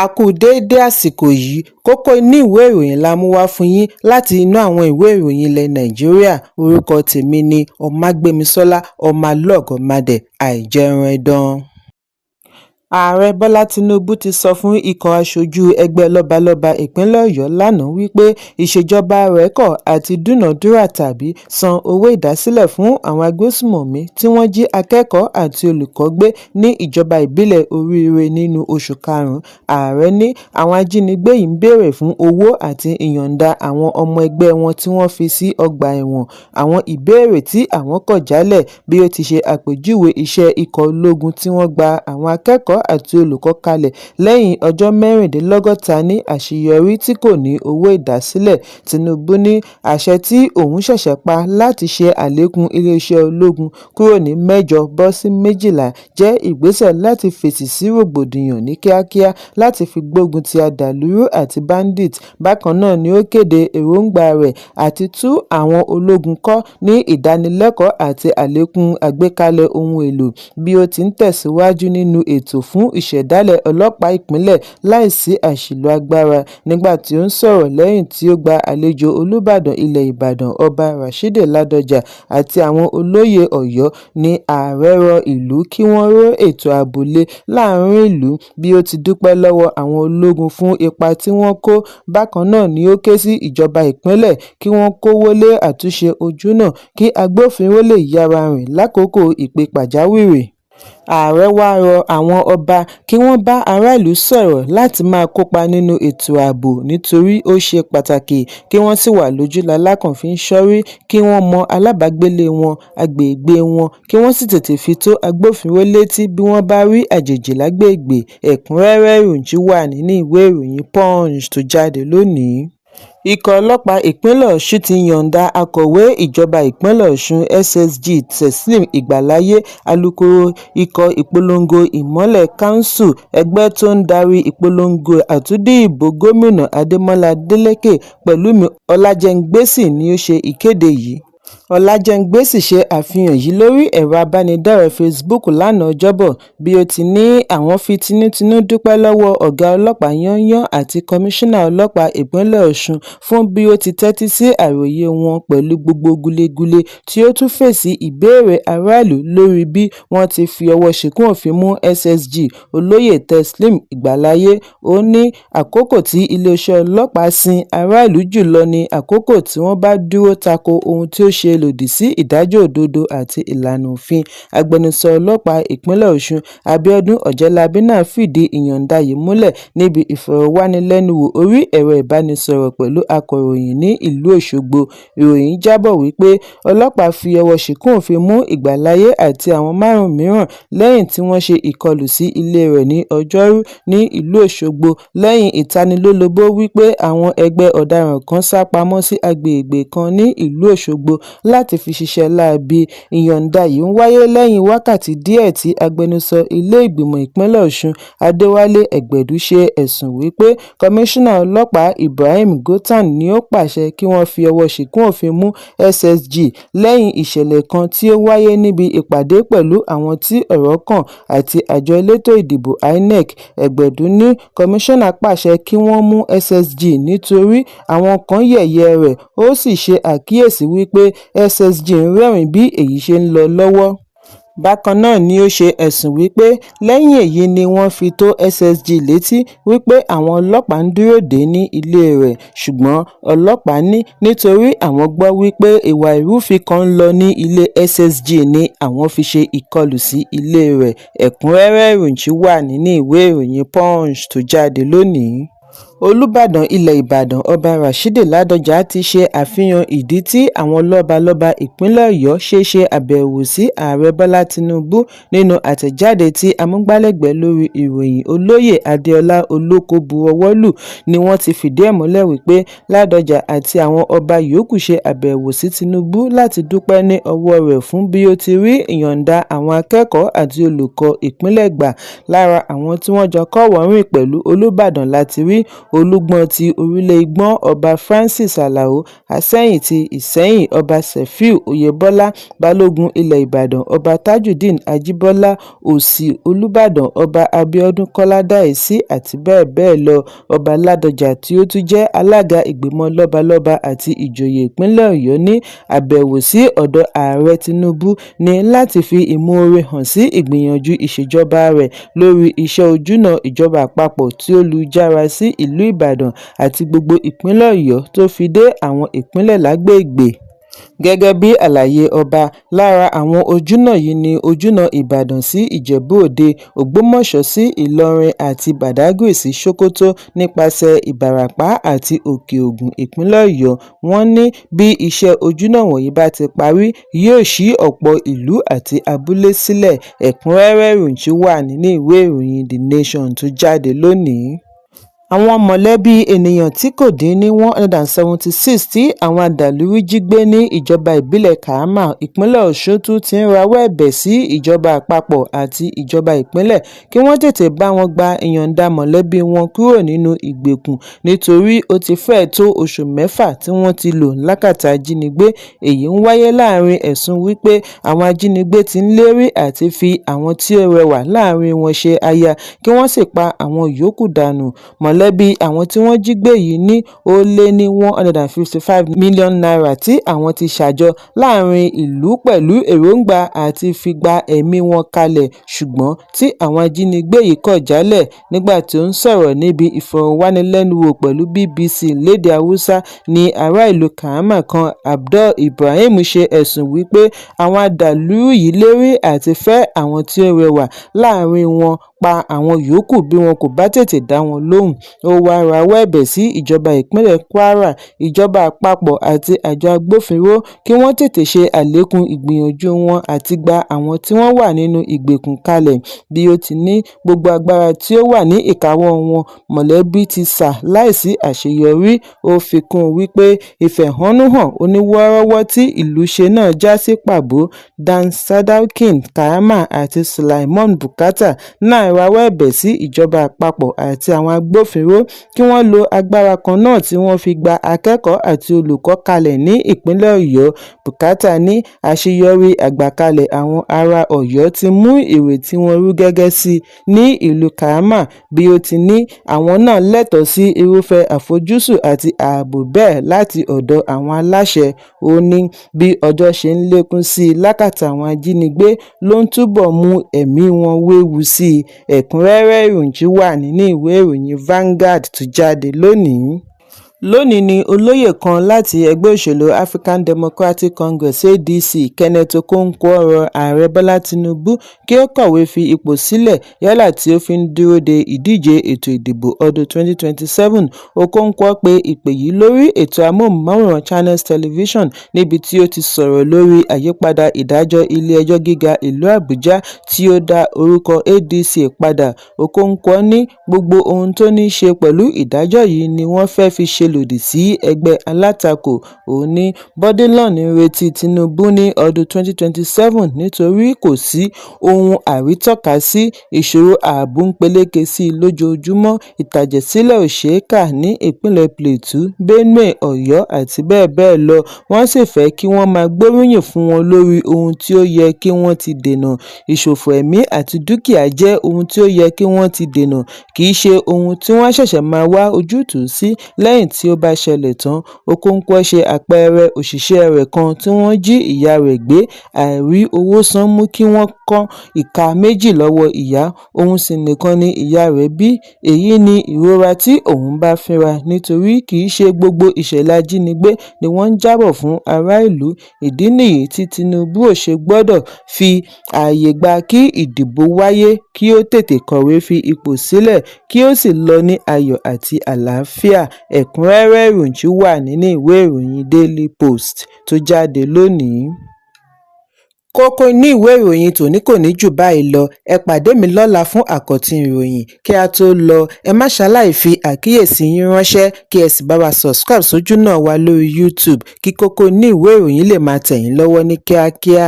A kú déédé àsìkò yìí, kókó inú ìwé ìròyìn la mú wá fún yín láti inú àwọn ìwé ìròyìn ilẹ̀ Nàìjíríà. Orúkọ tèmi ni Ọmágbémisọ́lá Ọmọlọ́gọ̀mádẹ àìjẹran ẹdán. Ààrẹ Bọ́lá Tinubu ti sọ fún ikọ̀ aṣojú ẹgbẹ́ lọ́balọ́ba ìpínlẹ̀ Ọ̀yọ́ lánàá wípé ìṣèjọba rẹ̀ kọ̀ àti dúnàádúrà tàbí san owó ìdásílẹ̀ fún àwọn agbésùmọ̀mí tí wọ́n jí akẹ́kọ̀ọ́ àti olùkọ́ gbé ní ìjọba ìbílẹ̀ Oríire nínú oṣù karùn-ún. Ààrẹ ní àwọn ajínigbé yìí ń béèrè fún owó àti ìyọ̀ǹda àwọn ọmọ ẹgbẹ́ wọn tí wọ́n fi sí ọgbà ẹ̀wọ̀n. Àwọn ìbéèrè tí àwọn kọ̀ jálẹ̀ bí ó ti ṣe àpèjúwe iṣẹ́ ikọ̀ ológun tí wọ́n gba àwọn akẹ́kọ̀ọ́ àti olùkọ́ kalẹ̀ lẹ́yìn ọjọ́ 64 ní àṣeyọrí tí kò ní owó ìdásílẹ̀. Tinubu ní àṣẹ tí òun ṣẹ̀ṣẹ̀ pa láti ṣe àlékún iléeṣẹ́ ológun kúrò ní 8 bọ́ sí 12 jẹ́ ìgbésẹ̀ láti fèsì sí rògbòdìyàn ní kíákíá láti fi gbógun ti àdàlúrú àti bandits. Bákan náà ni ó kéde èròǹgbà rẹ̀ àti tú àwọn ológun kọ́ ní ìdánilẹ́kọ̀ọ́ àti àlékún àgbékalẹ̀ ohun èlò bí ó ti ń tẹ̀síwájú nínú ètò fún ìṣẹ̀dálẹ̀ ọlọ́pàá ìpínlẹ̀ láìsí àṣìlò agbára. Nígbà tí ó ń sọ̀rọ̀ lẹ́yìn tí ó gba àlejò Olúbàdàn ilẹ̀ Ìbàdàn Ọba Rashidi Ládọjà àti àwọn olóyè Ọ̀yọ́ ní ààrẹ rọ ìlú kí wọ́n ró ètò ààbò lé láàrin ìlú bí ó ti dúpẹ́ lọ́wọ́ àwọn ológun fún ipa tí wọ́n kó. Bákan náà ni ó ké sí ìjọba ìpínlẹ̀ kí wọ́n kówó lé àtúnṣe ojúnà kí agbófinró lè yára rìn lákòókò ìpè pàjáwìrì. Ààrẹ wá rọ àwọn ọba kí wọ́n bá aráàlú sọ̀rọ̀ láti máa kópa nínú ètò ààbò nítorí ó ṣe pàtàkì kí wọ́n sì wà lójúlalákàn fi ń ṣọ́rí, kí wọ́n mọ alábàágbélé wọn, agbègbè wọn, kí wọ́n sì tètè fi tó agbófinró létí bí wọ́n bá rí àjèjì lágbègbè. Ẹ̀kúnrẹ́rẹ́ ìròyìn wà nínú ìwé ìròyìn Punch tó jáde lónìí. Ikọ̀ ọlọ́pàá ìpínlẹ̀ Ọ̀ṣun ti yọ̀ǹda akọ̀wé ìjọba ìpínlẹ̀ Ọ̀ṣun SSG Teslim Ìgbàláyé, alukoro ikọ̀ ìpolongo ìmọ́lẹ̀ Kánsù, ẹgbẹ́ tó ń darí ìpolongo àtúndì ìbò gómìnà Adémọ́lá Adélékè Pẹ̀lúmi Ọlájẹ́ngbésì ni ó ṣe ìkéde yìí. Ọlájẹ́ngbésì ṣe àfihàn yìí lórí ẹ̀rọ abánidọ́rẹ̀ẹ́ Facebook lánàá Ọjọ́bọ̀ bí ó ti ní àwọn fi tinútinú dúpẹ́ lọ́wọ́ ọ̀gá ọlọ́pàá yányán àti kọmíṣánná ọlọ́pàá ìpínlẹ̀ Ọ̀ṣun fún bí ó ti tẹ́tí sí àròyé wọn pẹ̀lú gbogbo gúlégúlé tí ó tún fèsì ìbéèrè aráàlú lórí bí wọ́n ti fi ọwọ́ ṣìkún òfin mú SSG olóyè Teslim Ìgbàláyé. Ó ní àkókò tí iléeṣẹ́ ọlọ́pàá sin aráàlú jùlọ ní àkókò tí wọ́n bá dúró tako ohun tí ó ṣe lòdì sí ìdájọ́ òdodo àti ìlànà òfin. Agbẹnusọ ọlọ́pàá ìpínlẹ̀ Ọ̀ṣun Abíọ́dún Ọ̀jẹ́lábí náà fìdí ìyọ̀ǹda yìí múlẹ̀ níbi ìfọ̀rọ̀wánilẹ́nuwò orí ẹ̀rọ ìbánisọ̀rọ̀ pẹ̀lú akọ̀ròyìn ní ìlú Òṣogbo. Ìròyìn jábọ̀ wípé ọlọ́pàá fi ọwọ́ ṣìkún òfin mú Ìgbàláyé àti àwọn 5 mìíràn lẹ́yìn tí wọ́n ṣe ìkọlù sí ilé rẹ̀ ní Ọjọ́rú ní ìlú Òṣogbo lẹ́yìn ìtanilólobó wípé àwọn ẹgbẹ́ ọ̀daràn kan sá pamọ́ sí agbègbè kan ní ìlú Òṣogbo láti fi ṣiṣẹ́ láabi. Ìyọ̀ǹda yìí ń wáyé lẹ́yìn wákàtí díẹ̀ tí agbẹnusọ ilé ìgbìmọ̀ ìpínlẹ̀ Ọ̀ṣun Adéwálé Ẹgbẹ̀dú ṣe ẹ̀sùn wípé kọmíṣánná ọlọ́pàá Ibrahim Gothan ni ó pàṣẹ kí wọ́n fi ọwọ́ ṣìkún òfin mú SSG lẹ́yìn ìṣẹ̀lẹ̀ kan tí ó wáyé níbi ìpàdé pẹ̀lú àwọn tí ọ̀rọ̀ kàn àti àjọ elétò ìdìbò INEC. Ẹgbẹ̀dú ní kọmíṣánná pàṣẹ kí wọ́n mú SSG nítorí àwọn kan yẹ̀yẹ́ rẹ̀, ó sì ṣe àkíyèsí wípé SSG ń rẹ́rìn bí èyí ṣe ń lọ lọ́wọ́. Bákan náà ni ó ṣe ẹ̀sùn wípé lẹ́yìn èyí ni wọ́n fi tó SSG létí wípé àwọn ọlọ́pàá ń dúró dè ní ilé rẹ̀, ṣùgbọ́n ọlọ́pàá ní nítorí àwọn gbọ́ wípé ìwà ìrúfin kan ń lọ ní ilé SSG ni àwọn fi ṣe ìkọlù sí ilé rẹ̀. Ẹ̀kúnrẹ́rẹ́ ìròyìn wà nínú ìwé ìròyìn Punch tó jáde lónìí. Olúbàdàn ilẹ̀ Ìbàdàn Ọba Rashidi Ládọjà ti ṣe àfihàn ìdí tí àwọn lọ́balọ́ba ìpínlẹ̀ Ọ̀yọ́ ṣe àbẹ̀wò sí Ààrẹ Bọ́lá Tinubu. Nínú àtẹ̀jáde tí amúgbálẹ́gbẹ̀ẹ́ lórí ìròyìn Olóyè Adéọlá Olóko buwọ́lù ni wọ́n ti fìdí ẹ̀ múlẹ̀ wípé Ládọjà àti àwọn ọba yòókù ṣe àbẹ̀wò sí Tinubu láti dúpẹ́ ní ọwọ́ rẹ̀ fún bí ó ti rí ìyọ̀ǹda àwọn akẹ́kọ̀ọ́ àti olùkọ́ ìpínlẹ̀ gbà. Lára àwọn tí wọ́n jọ kọ́wọ̀ọ́rìn pẹ̀lú Olúbàdàn láti rí Olúgbọ́n ti Orílẹ̀ Ìgbọ́n Ọba Francis Alao Àsẹ̀yìn ti Ìsẹ̀yìn Ọba Sefiu Oyèbọ́lá Balógun ilẹ̀ Ìbàdàn Ọba Tajudeen Ajíbọ́lá Òsì Olúbàdàn Ọba Abíọ́dún Kọ́ládàísí àti bẹ́ẹ̀ bẹ́ẹ̀ lọ. Ọba Ládọjà tí ó tún jẹ́ alága ìgbìmọ̀ lọ́balọ́ba àti ìjòyè ìpínlẹ̀ Ọ̀yọ́ ní àbẹ̀wò sí ọ̀dọ̀ Ààrẹ Tinubu ní láti fi ìmoore hàn sí ìgbìyànjú ìṣèjọba rẹ̀ lórí iṣẹ́ ojúnà ìjọba àpapọ̀ tí ó lu jára sí ìlú Ìbàdàn àti gbogbo ìpínlẹ̀ Ọ̀yọ́ tó fi dé àwọn ìpínlẹ̀ lágbègbè. Gẹ́gẹ́ bí àlàyé ọba, lára àwọn ojúnà yìí ni ojúnà Ìbàdàn sí Ìjẹ̀bú-Òde, Ògbómọ̀ṣọ́ sí Ìlọrin àti Badagry sí Sókótó nípasẹ̀ Ìbàràpá àti Òkè-Ògùn ìpínlẹ̀ Ọ̀yọ́. Wọ́n ní bí iṣẹ́ ojúnà wọ̀nyí bá ti parí, yóò ṣí ọ̀pọ̀ ìlú àti abúlé sílẹ̀. Ẹ̀kúnrẹ́rẹ́ ìròyìn wà nínú ìwé ìròyìn The Nation tó jáde lónìí. Àwọn mọ̀lẹ́bí ènìyàn tí kò dín ní 176 tí àwọn adàlúrú jí gbé ní ìjọba ìbílẹ̀ Káàmà, ìpínlẹ̀ Ọ̀ṣun tún ti ń rawọ́ ẹ̀bẹ̀ sí ìjọba àpapọ̀ àti ìjọba ìpínlẹ̀ kí wọ́n tètè bá wọn gba ìyọ̀ǹda mọ̀lẹ́bí wọn kúrò nínú ìgbèkùn nítorí ó ti fẹ́ẹ̀ tó oṣù 6 tí wọ́n ti lò lákàtà ajínigbé. Èyí ń wáyé láàrin ẹ̀sùn wípé àwọn ajínigbé ti ń lérí àti fi àwọn tí ó rẹwà láàrin wọn ṣe aya kí wọ́n sì pa àwọn yòókù dànù. Mọ̀lẹ́bí àwọn tí wọ́n jí gbé yìí ní ó lé ní 155 mílíọ̀nù náírà tí àwọn ti ṣàjọ láàrin ìlú pẹ̀lú èròǹgbà àti fi gba ẹ̀mí wọn kalẹ̀, ṣùgbọ́n tí àwọn ajínigbé yìí kọ̀ jálẹ̀. Nígbà tí ó ń sọ̀rọ̀ níbi ìfọ̀rọ̀wánilẹ́nuwò pẹ̀lú BBC lédè Haúsá ní ará ìlú Káàmà kan, Abdul Ibrahim ṣe ẹ̀sùn wípé àwọn adàlúrú yìí lérí àti fẹ́ àwọn tí ó rẹwà láàrin wọn pa àwọn yòókù bí wọn kò bá tètè dá wọn lóhùn. Ó wá rawọ́ ẹ̀bẹ̀ sí ìjọba ìpínlẹ̀ Kwara, ìjọba àpapọ̀ àti àjọ agbófinró kí wọ́n tètè ṣe àlékún ìgbìyànjú wọn àti gba àwọn tí wọ́n wà nínú ìgbèkùn kalẹ̀. Bí ó ti ní gbogbo agbára tí ó wà ní ìkáwọ́ wọn, mọ̀lẹ́bí ti sà láìsí àṣeyọrí. Ó fi kún un wípé ìfẹ̀hónúhàn oníwọ́rọ́wọ́ tí ìlú ṣe náà já sí pàbó. Dan Sadaukin Káàmà àti Sulaiman Bukata náà rawọ́ ẹ̀bẹ̀ sí ìjọba àpapọ̀ àti àwọn agbófinró kí wọ́n lo agbára kan náà tí wọ́n fi gba akẹ́kọ̀ọ́ àti olùkọ́ kalẹ̀ ní ìpínlẹ̀ Ọ̀yọ́. Bukata ní àṣeyọrí àgbàkalẹ̀ àwọn ará Ọ̀yọ́ ti mú ìrètí wọn rú gẹ́gẹ́ sí ní ìlú Káàmà. Bí ó ti ní àwọn náà lẹ́tọ̀ọ́ sí irúfẹ́ àfojúsùn àti ààbò bẹ́ẹ̀ láti ọ̀dọ̀ àwọn aláṣẹ. Ó ní bí ọjọ́ ṣe ń lékún sí i lákàtà àwọn ajínigbé ló ń túbọ̀ mú ẹ̀mí wọn wéwu sí i. Ẹ̀kúnrẹ́rẹ́ ìròyìn wà nínú ìwé ìròyìn Vanguard tó jáde lónìí. Lónìí ni olóyè kan láti ẹgbẹ́ òṣèlú African Democratic Congress (ADC) Kenneth Okonkwo rọ Ààrẹ Bọ́lá Tinubu kí ó kọ̀wé fi ipò sílẹ̀ yálà tí ó fi ń dúró de ìdíje ètò ìdìbò ọdún 2027. Okonkwo pe ìpè yìí lórí ètò amóhùnmáwòrán Channels Television níbi tí ó ti sọ̀rọ̀ lórí àyípadà ìdájọ́ Ilé-ẹjọ́ Gíga ìlú Àbújá tí ó dá orúkọ ADC padà. Okonkwo ní gbogbo ohun tó ní ṣe pẹ̀lú ìdájọ́ yìí ni wọ́n fẹ́ fi ṣe lòdì sí ẹgbẹ́ alátakò. Ó ní Bodilon ń retí Tinubu ní ọdún 2027 nítorí kò sí ohun àrítọ́kasí. Ìṣòro ààbò ń peléke sí i lójoojúmọ́. Ìtàjẹ̀sílẹ̀ ò ṣeé kà ní ìpínlẹ̀ Plateau, Benue, Ọ̀yọ́ àti bẹ́ẹ̀ bẹ́ẹ̀ lọ. Wọ́n sì fẹ́ kí wọ́n máa gbóríyìn fún wọn lórí ohun tí ó yẹ kí wọ́n ti dènà. Ìṣòfò ẹ̀mí àti dúkìá jẹ́ ohun tí ó yẹ kí wọ́n ti dènà, kì í ṣe ohun tí wọ́n ṣẹ̀ṣẹ̀ máa wá ojútùú sí lẹ́yìn tí ó bá ṣẹlẹ̀ tán. Okonkwo ṣe àpẹẹrẹ òṣìṣẹ́ rẹ̀ kan tí wọ́n jí ìyá rẹ̀ gbé. Àìrí owó san mú kí wọ́n kán ìka méjì lọ́wọ́ ìyá, òun sì nìkan ni ìyá rẹ̀ bí. Èyí ni ìrora tí òun bá fínra nítorí kì í ṣe gbogbo ìṣẹ̀lẹ̀ ajínigbé ni wọ́n ń jábọ̀ fún ará ìlú. Ìdí nìyí tí Tinubu ò ṣe gbọdọ̀ fi ààyè gba kí ìdìbò wáyé, kí ó tètè kọ̀wé fi ipò sílẹ̀ kí ó sì lọ ní ayọ̀ àti àlàáfíà. Ẹ̀kúnrẹ́rẹ́ ìròyìn wà nínú ìwé ìròyìn Daily Post tó jáde lónìí. Kókó inú ìwé ìròyìn tòní kò ní jù báyìí lọ. Ẹ pàdé mi lọ́la fún àkọ́tún ìròyìn. Kí a tó lọ, ẹ má ṣaláì fi àkíyèsí yín ránṣẹ́ kí ẹ sì bá wa subscribe sójú náà wa lórí YouTube kí kókó inú ìwé ìròyìn lè máa tẹ̀ yín lọ́wọ́ ní kíákíá.